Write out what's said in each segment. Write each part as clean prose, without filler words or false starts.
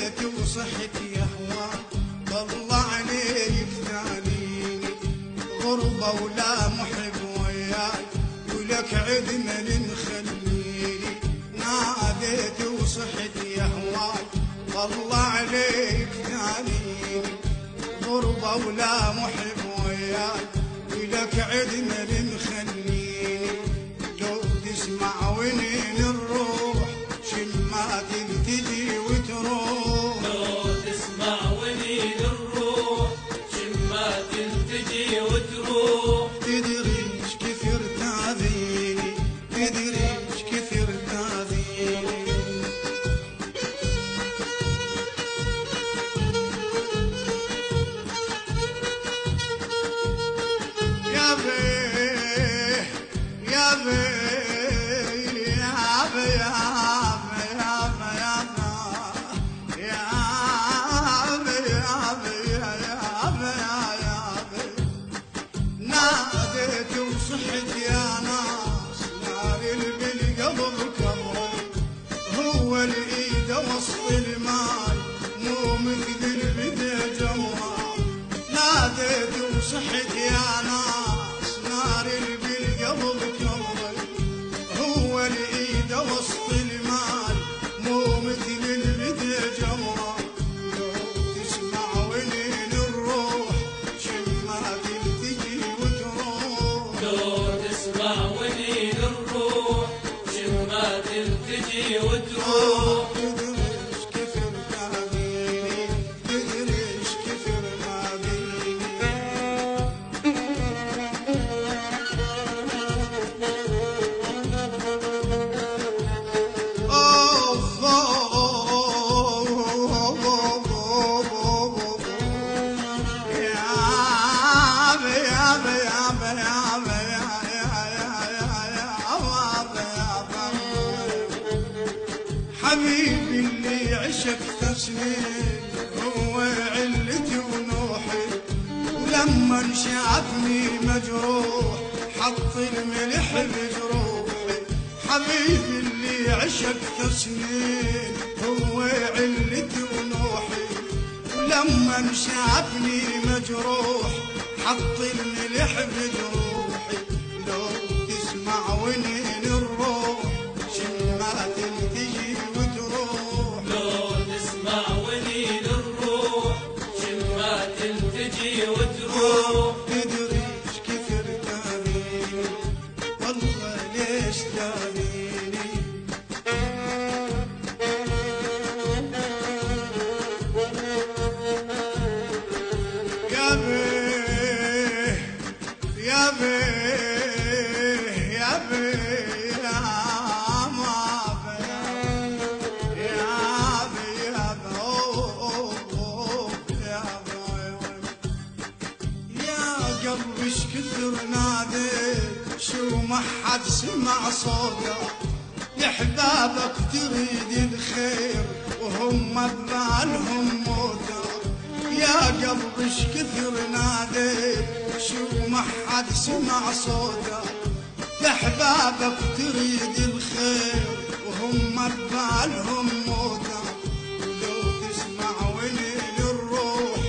ناديت وصحت يا هواي والله عليك ثانيني غربة ولا محب وياي ولك عد من مخليني ناديت وصحت يا هواي والله عليك ثانيني غربة ولا محب وياي ولك عد من مخليني لو تسمع ونين الروح شمات تجي وتروح لو تسمع ونين الروح شمات تجي وتروح تدري ايش كثر تاذيني تدري ايش كثر تاذيني يا بيه يا بيه يا بيه ناديت وصحت يا ناس نار بالقلب كبر هو الايد وسط الماي مو مثل البدا جوال ناديت وصحت يا ناس نار بالقلب كبر هو الايد وسط الماي مو مثل البدا جوال لو تسمع ونين الروح شمات تجي وتروح لو تسمع ونين الروح شمات تجي وتروح تدري ايش كثر تاذيني تدري ايش كثر تاذيني اوف حبيبي اللي عشق سنين هو علتي ونوحي ولما شافني مجروح حط الملح بجروحي حبيبي اللي عشق سنين هو علتي ونوحي ولما شافني مجروح حط الملح بجروحي لو تسمع ونين الروح شمات تجي وتروح لو تسمع ونين الروح شمات تجي وتروح تدري ايش كثر تاذيني والله ليش تاذيني يا بيه يا بيه يا بيه يا ما بيه يا بيه يا بيه يا بيه يا قلبي ايش كثر ناديت شو ما حد سمع صوتك لحبابك تريد الخير وهم ببالهم موتك يا قلبي ايش كثر ناديت شو ما حد سمع صوتك لحبابك تريد الخير وهم ببالهم موتك ولو تسمع ونين الروح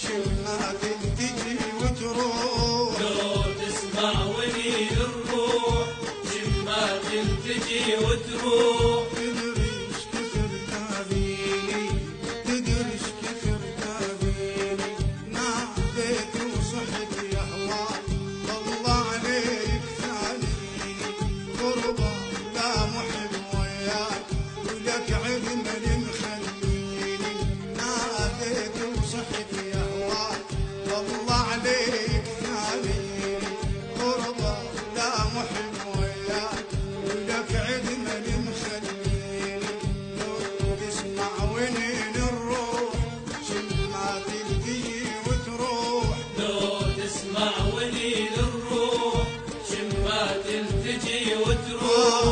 شمات تجي وتروح لو تسمع ونين الروح شمات تجي وتروح تدري ايش كثر تاذيني تدري ايش كثر تاذيني ناديت وصحت يا هواي والله عليك ثانيني غربة لا محب وياك ولك عد من مخليني ناديت وصحت يا هواي والله عليك ثانيني غربة لا محب وياك ولك عد من مخليني لو تسمع ونين الروح شمات تجي وتروح لو تسمع ونين الروح شمات تجي وتروح